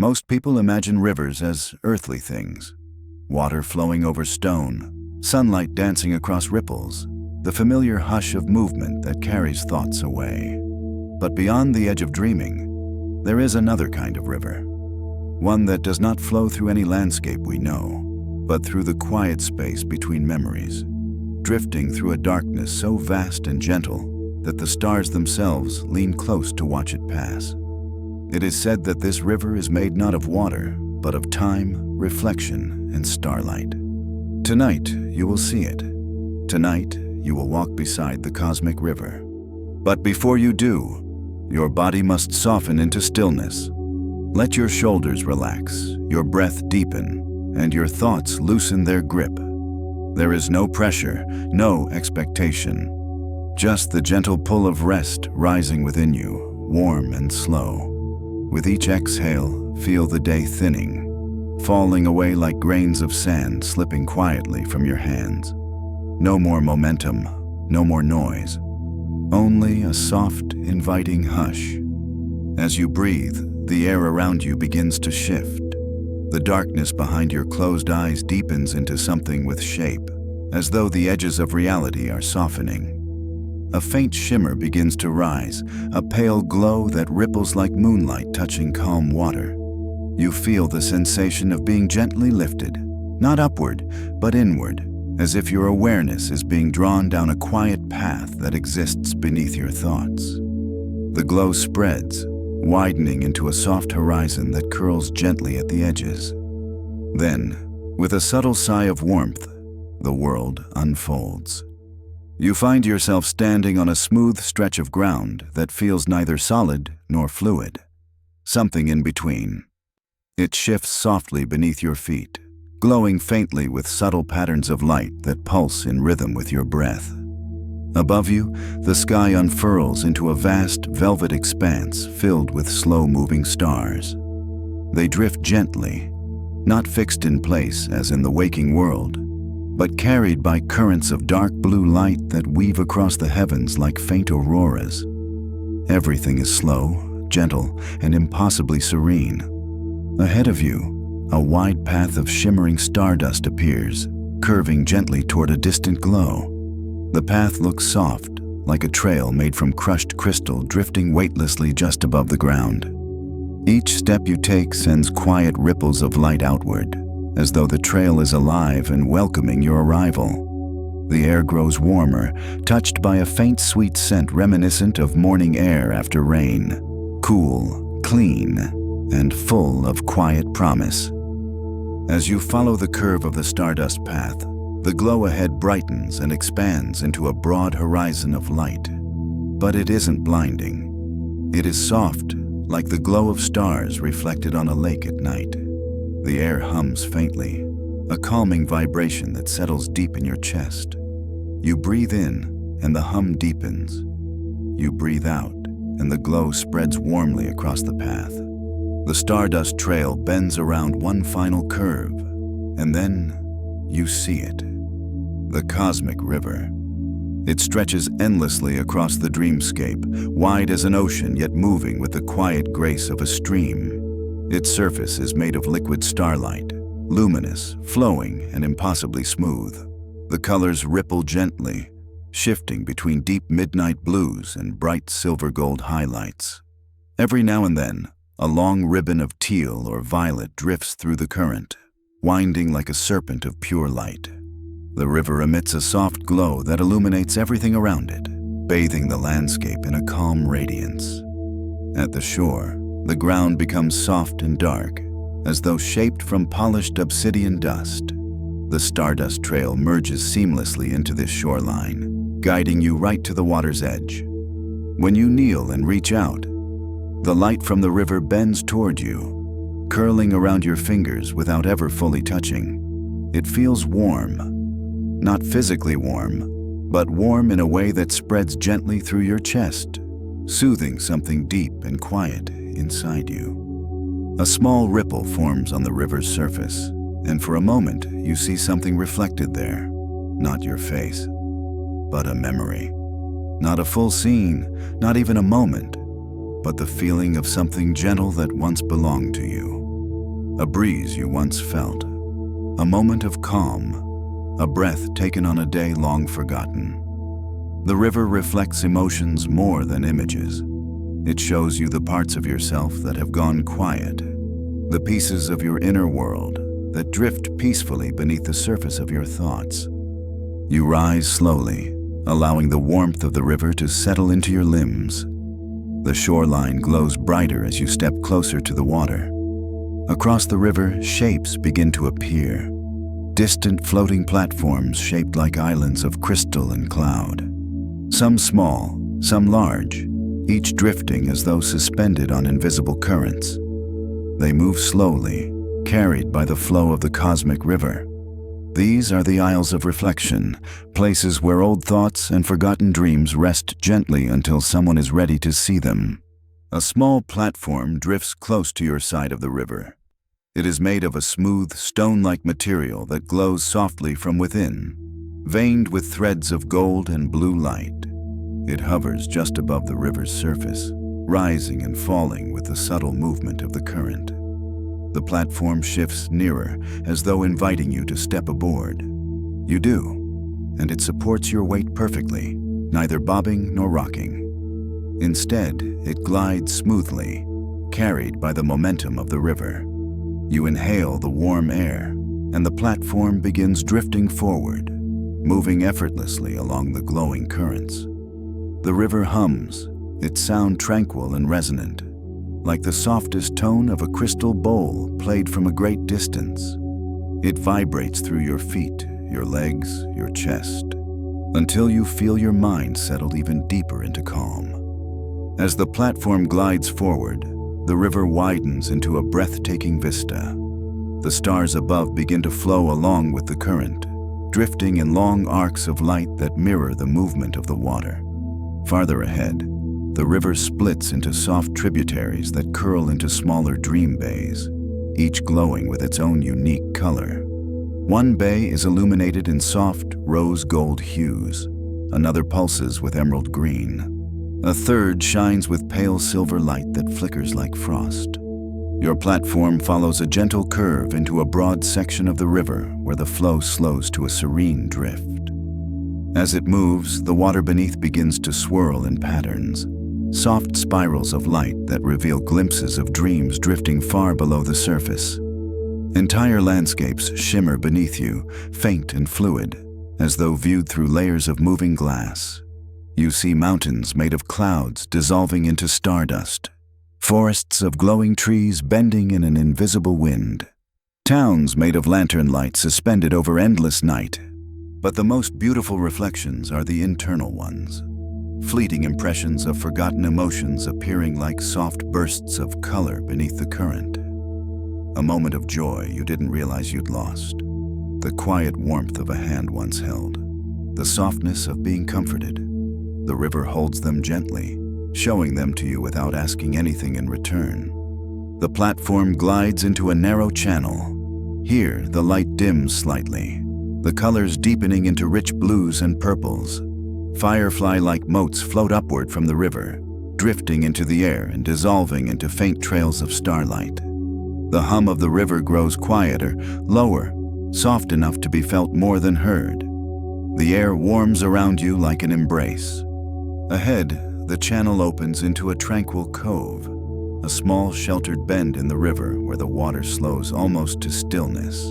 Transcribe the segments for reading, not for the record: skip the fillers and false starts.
Most people imagine rivers as earthly things. Water flowing over stone, sunlight dancing across ripples, the familiar hush of movement that carries thoughts away. But beyond the edge of dreaming, there is another kind of river. One that does not flow through any landscape we know, but through the quiet space between memories, drifting through a darkness so vast and gentle that the stars themselves lean close to watch it pass. It is said that this river is made not of water, but of time, reflection, and starlight. Tonight, you will see it. Tonight, you will walk beside the cosmic river. But before you do, your body must soften into stillness. Let your shoulders relax, your breath deepen, and your thoughts loosen their grip. There is no pressure, no expectation. Just the gentle pull of rest rising within you, warm and slow. With each exhale, feel the day thinning, falling away like grains of sand slipping quietly from your hands. No more momentum, no more noise. Only a soft, inviting hush. As you breathe, the air around you begins to shift. The darkness behind your closed eyes deepens into something with shape, as though the edges of reality are softening. A faint shimmer begins to rise, a pale glow that ripples like moonlight touching calm water. You feel the sensation of being gently lifted, not upward, but inward, as if your awareness is being drawn down a quiet path that exists beneath your thoughts. The glow spreads, widening into a soft horizon that curls gently at the edges. Then, with a subtle sigh of warmth, the world unfolds. You find yourself standing on a smooth stretch of ground that feels neither solid nor fluid. Something in between. It shifts softly beneath your feet, glowing faintly with subtle patterns of light that pulse in rhythm with your breath. Above you, the sky unfurls into a vast velvet expanse filled with slow-moving stars. They drift gently, not fixed in place as in the waking world, but carried by currents of dark blue light that weave across the heavens like faint auroras. Everything is slow, gentle, and impossibly serene. Ahead of you, a wide path of shimmering stardust appears, curving gently toward a distant glow. The path looks soft, like a trail made from crushed crystal drifting weightlessly just above the ground. Each step you take sends quiet ripples of light outward, as though the trail is alive and welcoming your arrival. The air grows warmer, touched by a faint sweet scent reminiscent of morning air after rain, cool, clean, and full of quiet promise. As you follow the curve of the stardust path, the glow ahead brightens and expands into a broad horizon of light. But it isn't blinding. It is soft, like the glow of stars reflected on a lake at night. The air hums faintly, a calming vibration that settles deep in your chest. You breathe in, and the hum deepens. You breathe out, and the glow spreads warmly across the path. The stardust trail bends around one final curve, and then you see it. The cosmic river. It stretches endlessly across the dreamscape, wide as an ocean yet moving with the quiet grace of a stream. Its surface is made of liquid starlight, luminous, flowing, and impossibly smooth. The colors ripple gently, shifting between deep midnight blues and bright silver gold highlights. Every now and then, a long ribbon of teal or violet drifts through the current, winding like a serpent of pure light. The river emits a soft glow that illuminates everything around it, bathing the landscape in a calm radiance. At the shore, the ground becomes soft and dark, as though shaped from polished obsidian dust. The stardust trail merges seamlessly into this shoreline, guiding you right to the water's edge. When you kneel and reach out, the light from the river bends toward you, curling around your fingers without ever fully touching. It feels warm, not physically warm, but warm in a way that spreads gently through your chest, soothing something deep and quiet inside you. A small ripple forms on the river's surface, and for a moment you see something reflected there. Not your face, but a memory. Not a full scene, not even a moment, but the feeling of something gentle that once belonged to you. a breeze you once felt, a moment of calm, a breath taken on a day long forgotten. The river reflects emotions more than images. It shows you the parts of yourself that have gone quiet, the pieces of your inner world that drift peacefully beneath the surface of your thoughts. You rise slowly, allowing the warmth of the river to settle into your limbs. The shoreline glows brighter as you step closer to the water. Across the river, shapes begin to appear. Distant floating platforms shaped like islands of crystal and cloud. Some small, some large, each drifting as though suspended on invisible currents. They move slowly, carried by the flow of the cosmic river. These are the Isles of Reflection, places where old thoughts and forgotten dreams rest gently until someone is ready to see them. A small platform drifts close to your side of the river. It is made of a smooth, stone-like material that glows softly from within, veined with threads of gold and blue light. It hovers just above the river's surface, rising and falling with the subtle movement of the current. The platform shifts nearer, as though inviting you to step aboard. You do, and it supports your weight perfectly, neither bobbing nor rocking. Instead, it glides smoothly, carried by the momentum of the river. You inhale the warm air, and the platform begins drifting forward, moving effortlessly along the glowing currents. The river hums, its sound tranquil and resonant, like the softest tone of a crystal bowl played from a great distance. It vibrates through your feet, your legs, your chest, until you feel your mind settle even deeper into calm. As the platform glides forward, the river widens into a breathtaking vista. The stars above begin to flow along with the current, drifting in long arcs of light that mirror the movement of the water. Farther ahead, the river splits into soft tributaries that curl into smaller dream bays, each glowing with its own unique color. One bay is illuminated in soft rose gold hues, another pulses with emerald green. A third shines with pale silver light that flickers like frost. Your platform follows a gentle curve into a broad section of the river where the flow slows to a serene drift. As it moves, the water beneath begins to swirl in patterns, soft spirals of light that reveal glimpses of dreams drifting far below the surface. Entire landscapes shimmer beneath you, faint and fluid, as though viewed through layers of moving glass. You see mountains made of clouds dissolving into stardust, forests of glowing trees bending in an invisible wind, towns made of lantern light suspended over endless night. But the most beautiful reflections are the internal ones, fleeting impressions of forgotten emotions appearing like soft bursts of color beneath the current. A moment of joy you didn't realize you'd lost, the quiet warmth of a hand once held, the softness of being comforted. The river holds them gently, showing them to you without asking anything in return. The platform glides into a narrow channel. Here, the light dims slightly, the colors deepening into rich blues and purples. Firefly-like motes float upward from the river, drifting into the air and dissolving into faint trails of starlight. The hum of the river grows quieter, lower, soft enough to be felt more than heard. The air warms around you like an embrace. Ahead, the channel opens into a tranquil cove, a small sheltered bend in the river where the water slows almost to stillness.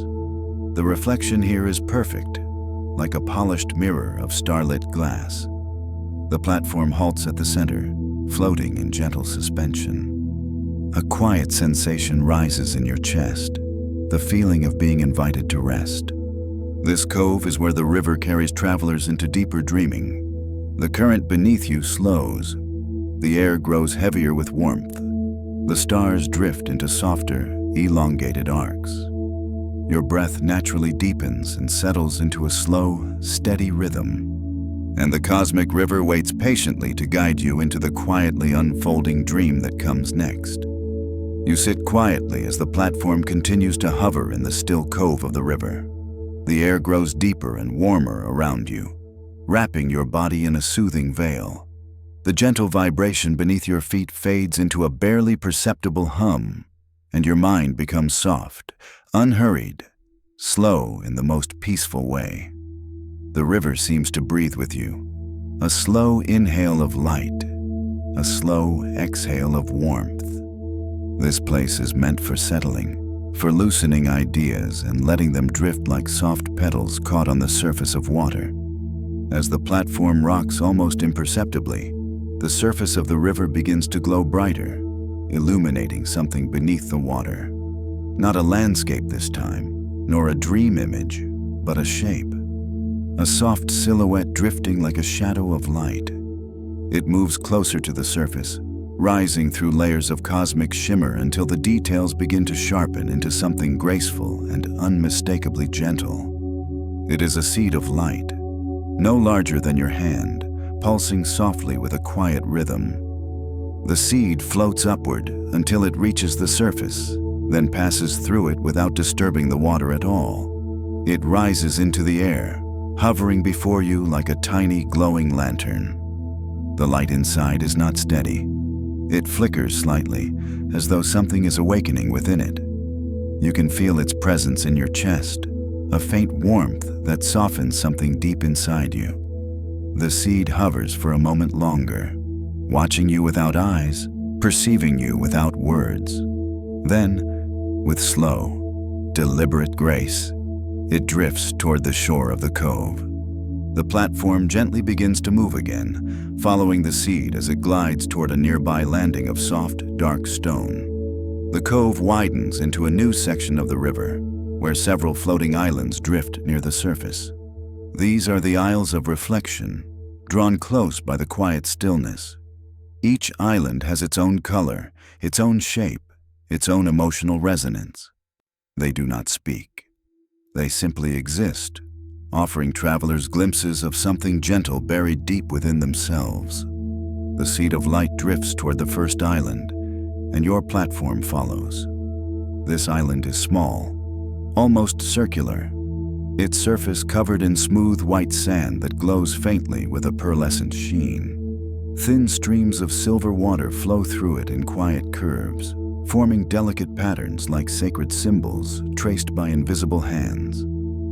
The reflection here is perfect, like a polished mirror of starlit glass. The platform halts at the center, floating in gentle suspension. A quiet sensation rises in your chest, the feeling of being invited to rest. This cove is where the river carries travelers into deeper dreaming. The current beneath you slows. The air grows heavier with warmth. The stars drift into softer, elongated arcs. Your breath naturally deepens and settles into a slow, steady rhythm. And the cosmic river waits patiently to guide you into the quietly unfolding dream that comes next. You sit quietly as the platform continues to hover in the still cove of the river. The air grows deeper and warmer around you, wrapping your body in a soothing veil. The gentle vibration beneath your feet fades into a barely perceptible hum, and your mind becomes soft, unhurried, slow in the most peaceful way. The river seems to breathe with you, a slow inhale of light, a slow exhale of warmth. This place is meant for settling, for loosening ideas and letting them drift like soft petals caught on the surface of water. As the platform rocks almost imperceptibly, the surface of the river begins to glow brighter, illuminating something beneath the water. Not a landscape this time, nor a dream image, but a shape. A soft silhouette drifting like a shadow of light. It moves closer to the surface, rising through layers of cosmic shimmer until the details begin to sharpen into something graceful and unmistakably gentle. It is a seed of light, no larger than your hand, pulsing softly with a quiet rhythm. The seed floats upward until it reaches the surface, then passes through it without disturbing the water at all. It rises into the air, hovering before you like a tiny glowing lantern. The light inside is not steady. It flickers slightly, as though something is awakening within it. You can feel its presence in your chest, a faint warmth that softens something deep inside you. The seed hovers for a moment longer, watching you without eyes, perceiving you without words. Then, with slow, deliberate grace, it drifts toward the shore of the cove. The platform gently begins to move again, following the seed as it glides toward a nearby landing of soft, dark stone. The cove widens into a new section of the river, where several floating islands drift near the surface. These are the Isles of Reflection, drawn close by the quiet stillness. Each island has its own color, its own shape, its own emotional resonance. They do not speak. They simply exist, offering travelers glimpses of something gentle buried deep within themselves. The seed of light drifts toward the first island, and your platform follows. This island is small, almost circular, its surface covered in smooth white sand that glows faintly with a pearlescent sheen. Thin streams of silver water flow through it in quiet curves, forming delicate patterns like sacred symbols traced by invisible hands.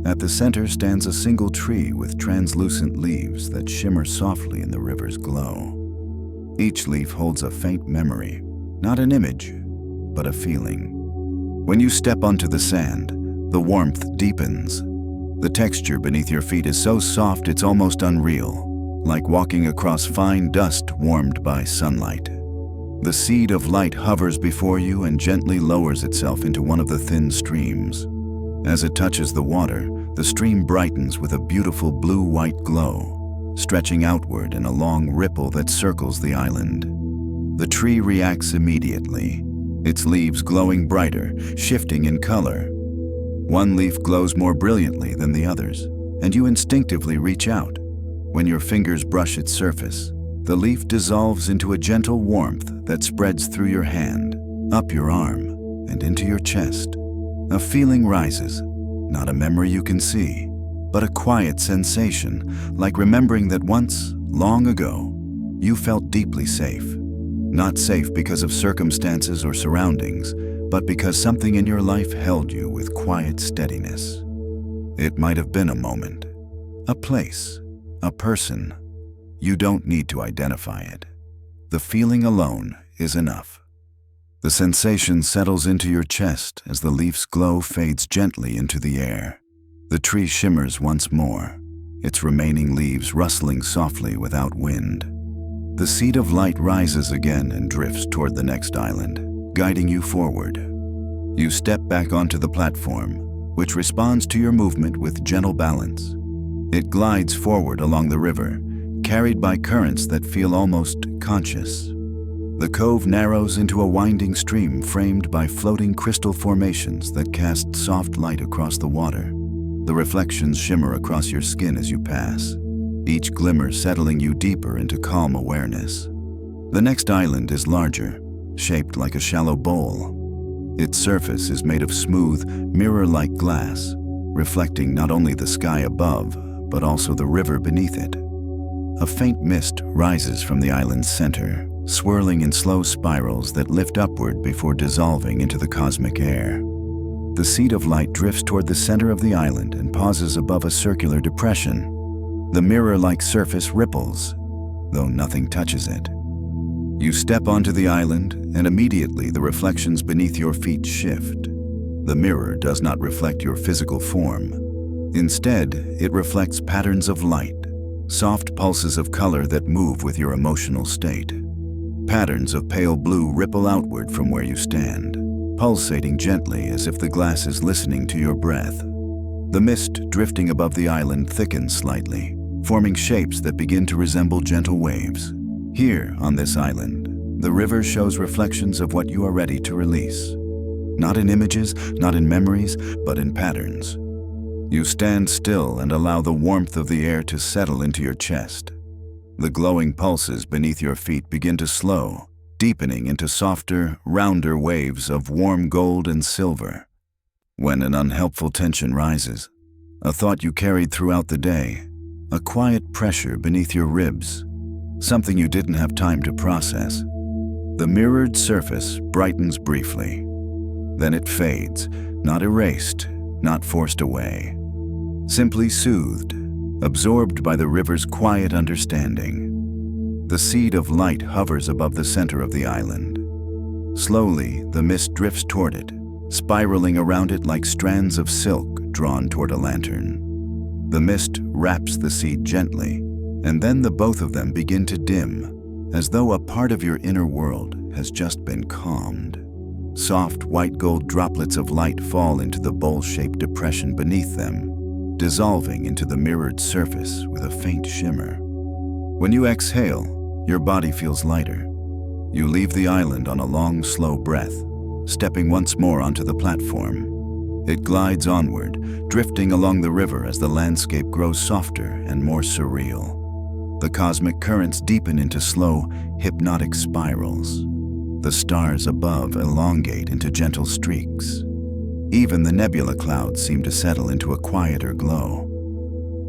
At the center stands a single tree with translucent leaves that shimmer softly in the river's glow. Each leaf holds a faint memory, not an image, but a feeling. When you step onto the sand, the warmth deepens. The texture beneath your feet is so soft it's almost unreal, like walking across fine dust warmed by sunlight. The seed of light hovers before you and gently lowers itself into one of the thin streams. As it touches the water, the stream brightens with a beautiful blue-white glow, stretching outward in a long ripple that circles the island. The tree reacts immediately, its leaves glowing brighter, shifting in color. One leaf glows more brilliantly than the others, and you instinctively reach out. When your fingers brush its surface, the leaf dissolves into a gentle warmth that spreads through your hand, up your arm, and into your chest. A feeling rises, not a memory you can see, but a quiet sensation, like remembering that once, long ago, you felt deeply safe. Not safe because of circumstances or surroundings, but because something in your life held you with quiet steadiness. It might have been a moment, a place, a person. You don't need to identify it. The feeling alone is enough. The sensation settles into your chest as the leaf's glow fades gently into the air. The tree shimmers once more, its remaining leaves rustling softly without wind. The seed of light rises again and drifts toward the next island, guiding you forward. You step back onto the platform, which responds to your movement with gentle balance. It glides forward along the river, carried by currents that feel almost conscious. The cove narrows into a winding stream framed by floating crystal formations that cast soft light across the water. The reflections shimmer across your skin as you pass, each glimmer settling you deeper into calm awareness. The next island is larger, shaped like a shallow bowl. Its surface is made of smooth, mirror-like glass, reflecting not only the sky above, but also the river beneath it. A faint mist rises from the island's center, swirling in slow spirals that lift upward before dissolving into the cosmic air. The seed of light drifts toward the center of the island and pauses above a circular depression. The mirror-like surface ripples, though nothing touches it. You step onto the island, and immediately the reflections beneath your feet shift. The mirror does not reflect your physical form. Instead, it reflects patterns of light, soft pulses of color that move with your emotional state. Patterns of pale blue ripple outward from where you stand, pulsating gently as if the glass is listening to your breath. The mist drifting above the island thickens slightly, forming shapes that begin to resemble gentle waves. Here, on this island, the river shows reflections of what you are ready to release. Not in images, not in memories, but in patterns. You stand still and allow the warmth of the air to settle into your chest. The glowing pulses beneath your feet begin to slow, deepening into softer, rounder waves of warm gold and silver. When an unhelpful tension rises, a thought you carried throughout the day, a quiet pressure beneath your ribs, something you didn't have time to process, the mirrored surface brightens briefly. Then it fades, not erased, not forced away. Simply soothed, absorbed by the river's quiet understanding. The seed of light hovers above the center of the island. Slowly, the mist drifts toward it, spiraling around it like strands of silk drawn toward a lantern. The mist wraps the seed gently, and then the both of them begin to dim, as though a part of your inner world has just been calmed. Soft white gold droplets of light fall into the bowl-shaped depression beneath them, dissolving into the mirrored surface with a faint shimmer. When you exhale, your body feels lighter. You leave the island on a long, slow breath, stepping once more onto the platform. It glides onward, drifting along the river as the landscape grows softer and more surreal. The cosmic currents deepen into slow, hypnotic spirals. The stars above elongate into gentle streaks. Even the nebula clouds seem to settle into a quieter glow.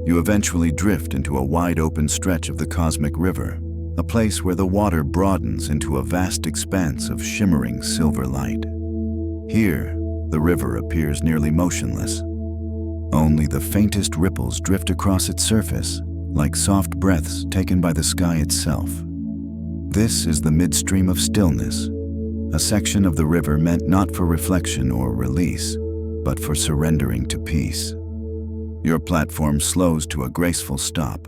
You eventually drift into a wide-open stretch of the cosmic river, a place where the water broadens into a vast expanse of shimmering silver light. Here, the river appears nearly motionless. Only the faintest ripples drift across its surface, like soft breaths taken by the sky itself. This is the midstream of stillness, a section of the river meant not for reflection or release, but for surrendering to peace. Your platform slows to a graceful stop.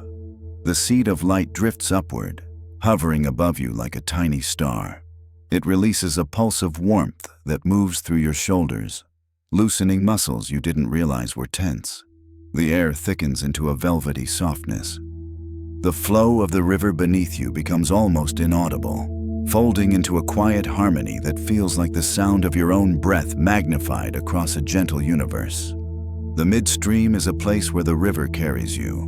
The seed of light drifts upward, hovering above you like a tiny star. It releases a pulse of warmth that moves through your shoulders, loosening muscles you didn't realize were tense. The air thickens into a velvety softness. The flow of the river beneath you becomes almost inaudible, folding into a quiet harmony that feels like the sound of your own breath magnified across a gentle universe. The midstream is a place where the river carries you,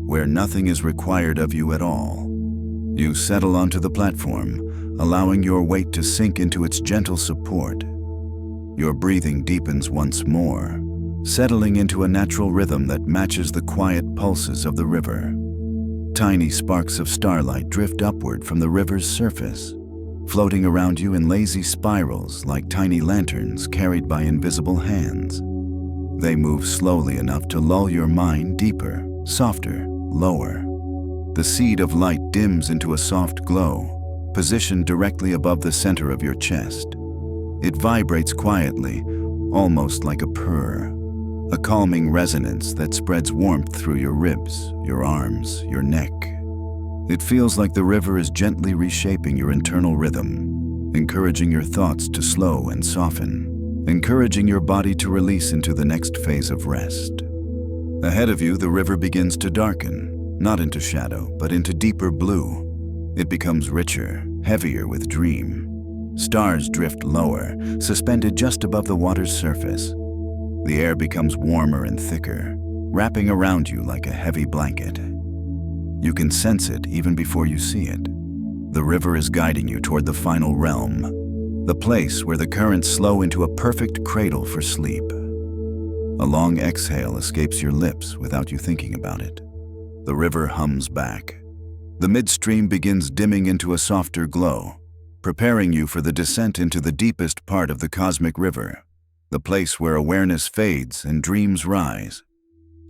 where nothing is required of you at all. You settle onto the platform, allowing your weight to sink into its gentle support. Your breathing deepens once more, settling into a natural rhythm that matches the quiet pulses of the river. Tiny sparks of starlight drift upward from the river's surface, floating around you in lazy spirals like tiny lanterns carried by invisible hands. They move slowly enough to lull your mind deeper, softer, lower. The seed of light dims into a soft glow, positioned directly above the center of your chest. It vibrates quietly, almost like a purr, a calming resonance that spreads warmth through your ribs, your arms, your neck. It feels like the river is gently reshaping your internal rhythm, encouraging your thoughts to slow and soften, encouraging your body to release into the next phase of rest. Ahead of you, the river begins to darken, not into shadow, but into deeper blue. It becomes richer, heavier with dream. Stars drift lower, suspended just above the water's surface. The air becomes warmer and thicker, wrapping around you like a heavy blanket. You can sense it even before you see it. The river is guiding you toward the final realm, the place where the currents slow into a perfect cradle for sleep. A long exhale escapes your lips without you thinking about it. The river hums back, The midstream begins dimming into a softer glow, preparing you for the descent into the deepest part of the cosmic river, the place where awareness fades and dreams rise.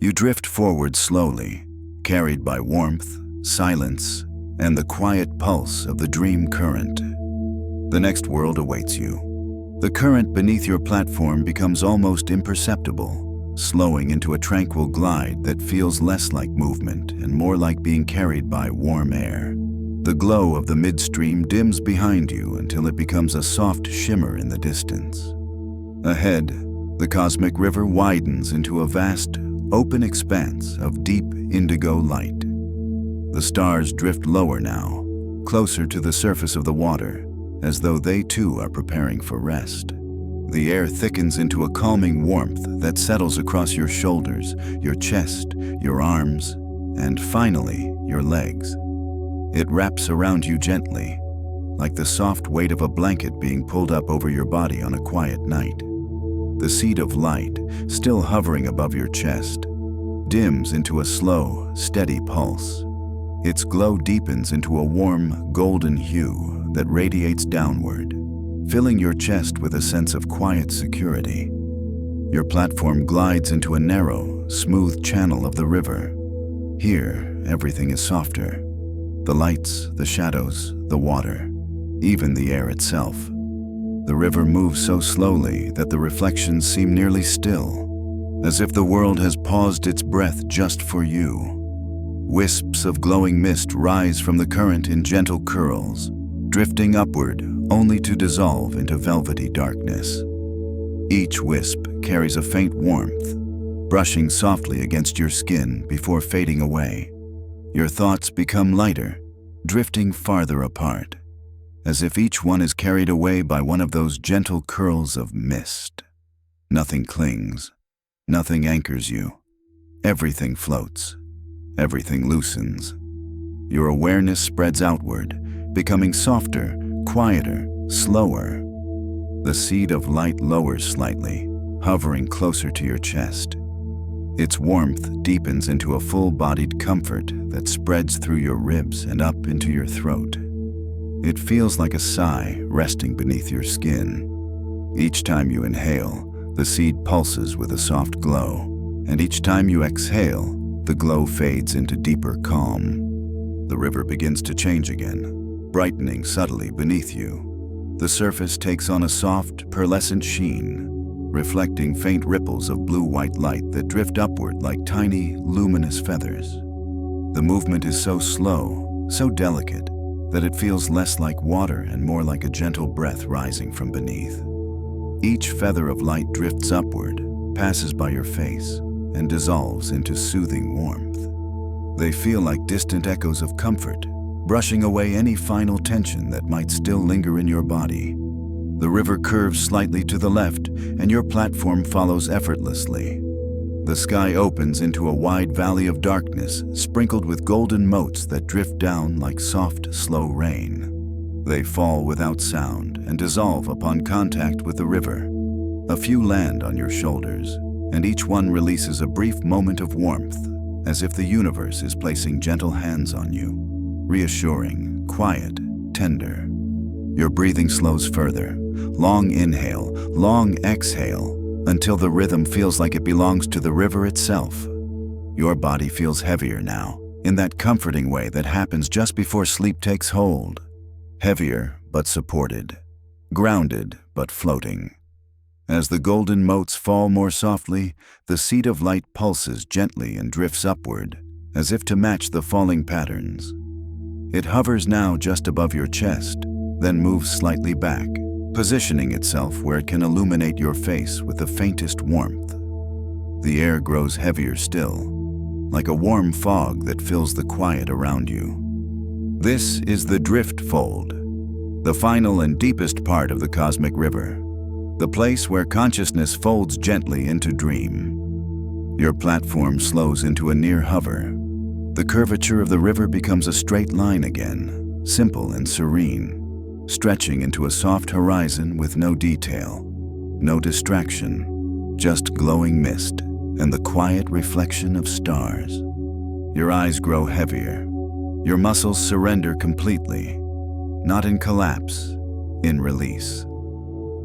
You drift forward slowly, carried by warmth, silence, and the quiet pulse of the dream current. The next world awaits you. The current beneath your platform becomes almost imperceptible, slowing into a tranquil glide that feels less like movement and more like being carried by warm air. The glow of the midstream dims behind you until it becomes a soft shimmer in the distance. Ahead, the cosmic river widens into a vast, open expanse of deep indigo light. The stars drift lower now, closer to the surface of the water, as though they too are preparing for rest. The air thickens into a calming warmth that settles across your shoulders, your chest, your arms, and finally, your legs. It wraps around you gently, like the soft weight of a blanket being pulled up over your body on a quiet night. The seed of light, still hovering above your chest, dims into a slow, steady pulse. Its glow deepens into a warm, golden hue that radiates downward, filling your chest with a sense of quiet security. Your platform glides into a narrow, smooth channel of the river. Here, everything is softer. The lights, the shadows, the water, even the air itself. The river moves so slowly that the reflections seem nearly still, as if the world has paused its breath just for you. Wisps of glowing mist rise from the current in gentle curls, drifting upward only to dissolve into velvety darkness. Each wisp carries a faint warmth, brushing softly against your skin before fading away. Your thoughts become lighter, drifting farther apart, as if each one is carried away by one of those gentle curls of mist. Nothing clings, nothing anchors you. Everything floats, everything loosens. Your awareness spreads outward, becoming softer, quieter, slower. The seed of light lowers slightly, hovering closer to your chest. Its warmth deepens into a full-bodied comfort that spreads through your ribs and up into your throat. It feels like a sigh resting beneath your skin. Each time you inhale, the seed pulses with a soft glow, and each time you exhale, the glow fades into deeper calm. The river begins to change again, brightening subtly beneath you. The surface takes on a soft, pearlescent sheen, reflecting faint ripples of blue-white light that drift upward like tiny, luminous feathers. The movement is so slow, so delicate, that it feels less like water and more like a gentle breath rising from beneath. Each feather of light drifts upward, passes by your face, and dissolves into soothing warmth. They feel like distant echoes of comfort, brushing away any final tension that might still linger in your body. The river curves slightly to the left, and your platform follows effortlessly. The sky opens into a wide valley of darkness, sprinkled with golden motes that drift down like soft, slow rain. They fall without sound and dissolve upon contact with the river. A few land on your shoulders, and each one releases a brief moment of warmth, as if the universe is placing gentle hands on you, reassuring, quiet, tender. Your breathing slows further. Long inhale, long exhale, until the rhythm feels like it belongs to the river itself. Your body feels heavier now, in that comforting way that happens just before sleep takes hold. Heavier, but supported. Grounded, but floating. As the golden motes fall more softly, the seed of light pulses gently and drifts upward, as if to match the falling patterns. It hovers now just above your chest, then moves slightly back, positioning itself where it can illuminate your face with the faintest warmth. The air grows heavier still, like a warm fog that fills the quiet around you. This is the drift fold, the final and deepest part of the cosmic river, the place where consciousness folds gently into dream. Your platform slows into a near hover. The curvature of the river becomes a straight line again, simple and serene, stretching into a soft horizon with no detail, no distraction, just glowing mist and the quiet reflection of stars. Your eyes grow heavier. Your muscles surrender completely, not in collapse, in release.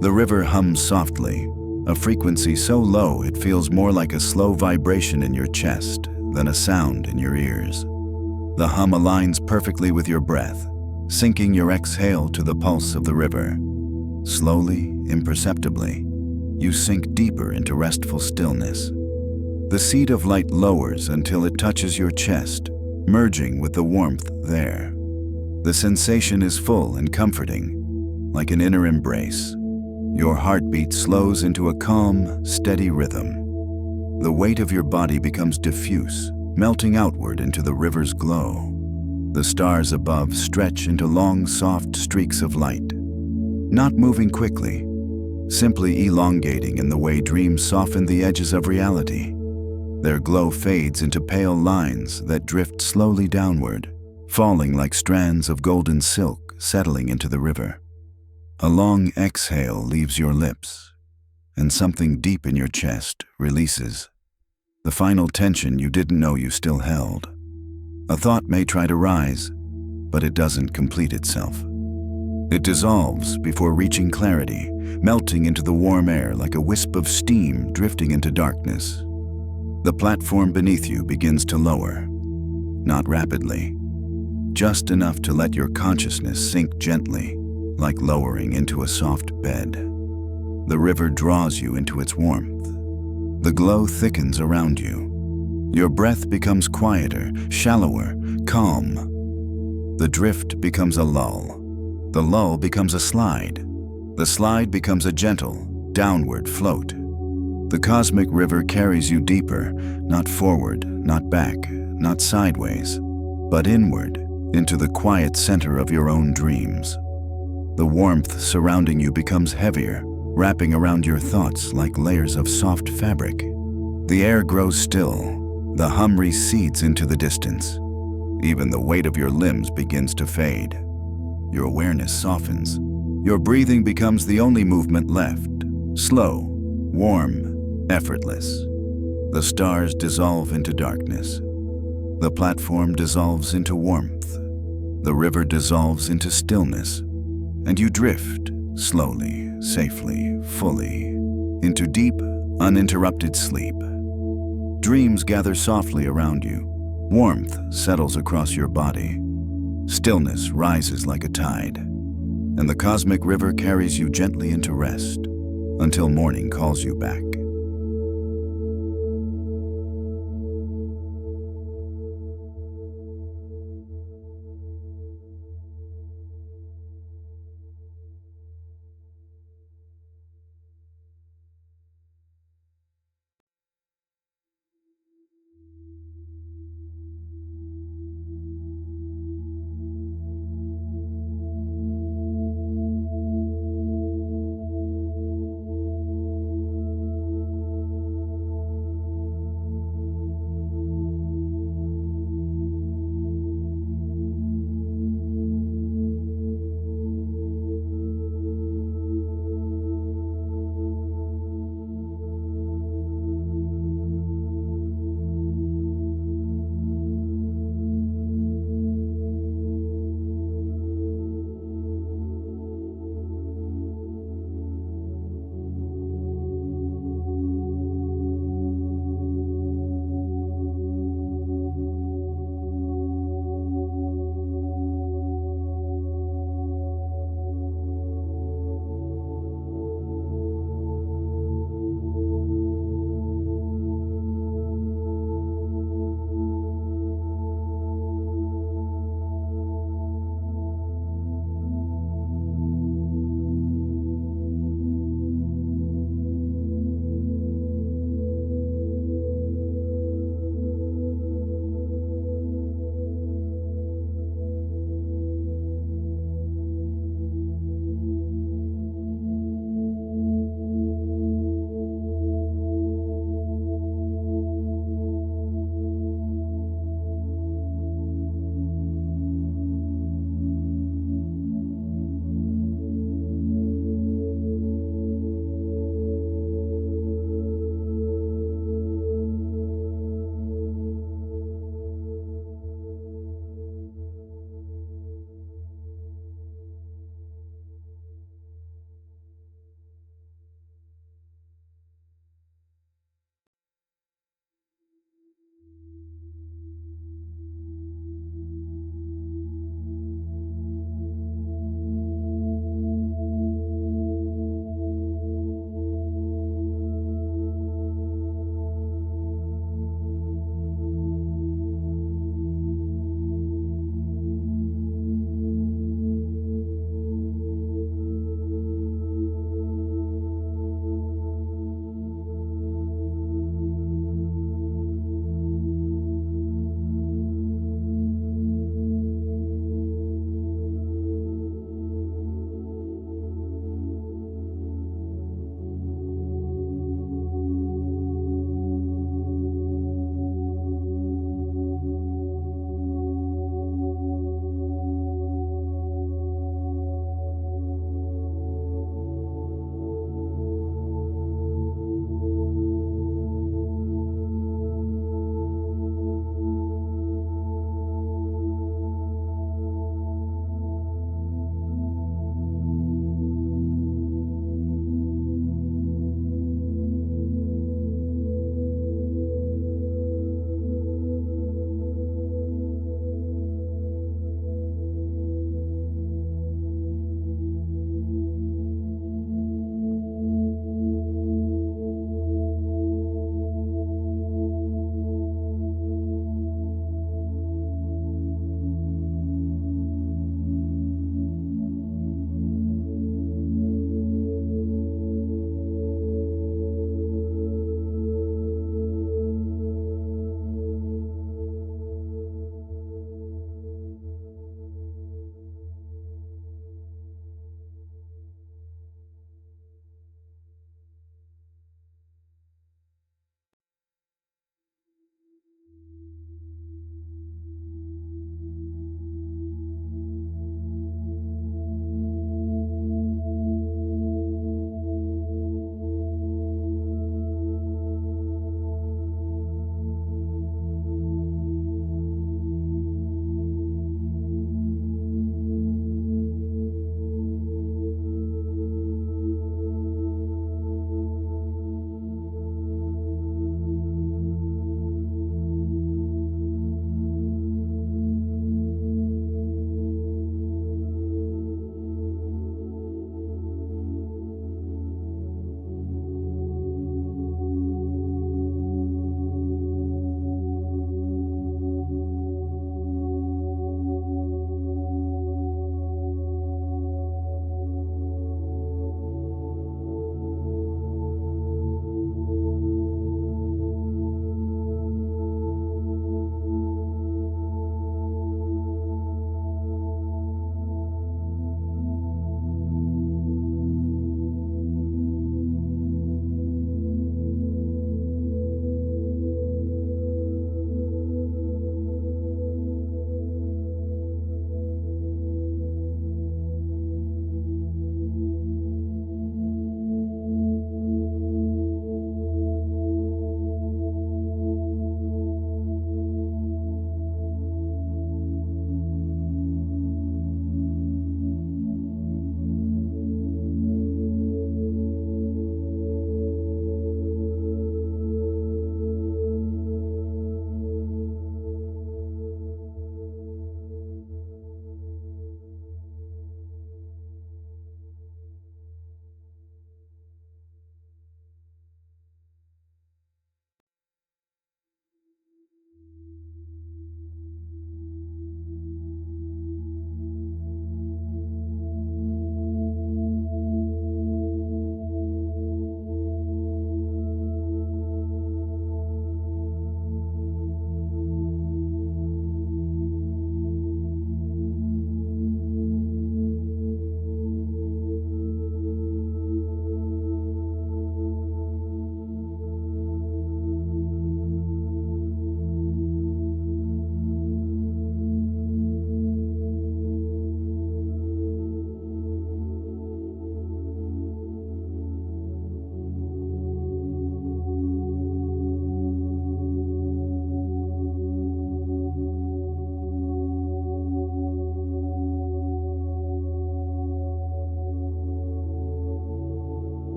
The river hums softly, a frequency so low it feels more like a slow vibration in your chest than a sound in your ears. The hum aligns perfectly with your breath, syncing your exhale to the pulse of the river. Slowly, imperceptibly, you sink deeper into restful stillness. The seed of light lowers until it touches your chest, merging with the warmth there. The sensation is full and comforting, like an inner embrace. Your heartbeat slows into a calm, steady rhythm. The weight of your body becomes diffuse, melting outward into the river's glow. The stars above stretch into long, soft streaks of light, not moving quickly, simply elongating in the way dreams soften the edges of reality. Their glow fades into pale lines that drift slowly downward, falling like strands of golden silk settling into the river. A long exhale leaves your lips, and something deep in your chest releases. The final tension you didn't know you still held. A thought may try to rise, but it doesn't complete itself. It dissolves before reaching clarity, melting into the warm air like a wisp of steam drifting into darkness. The platform beneath you begins to lower, not rapidly, just enough to let your consciousness sink gently, like lowering into a soft bed. The river draws you into its warmth. The glow thickens around you. Your breath becomes quieter, shallower, calm. The drift becomes a lull. The lull becomes a slide. The slide becomes a gentle, downward float. The cosmic river carries you deeper, not forward, not back, not sideways, but inward, into the quiet center of your own dreams. The warmth surrounding you becomes heavier, wrapping around your thoughts like layers of soft fabric. The air grows still. The hum recedes into the distance. Even the weight of your limbs begins to fade. Your awareness softens. Your breathing becomes the only movement left. Slow, warm, effortless. The stars dissolve into darkness. The platform dissolves into warmth. The river dissolves into stillness. And you drift, slowly, safely, fully, into deep, uninterrupted sleep. Dreams gather softly around you. Warmth settles across your body. Stillness rises like a tide. And the cosmic river carries you gently into rest, until morning calls you back.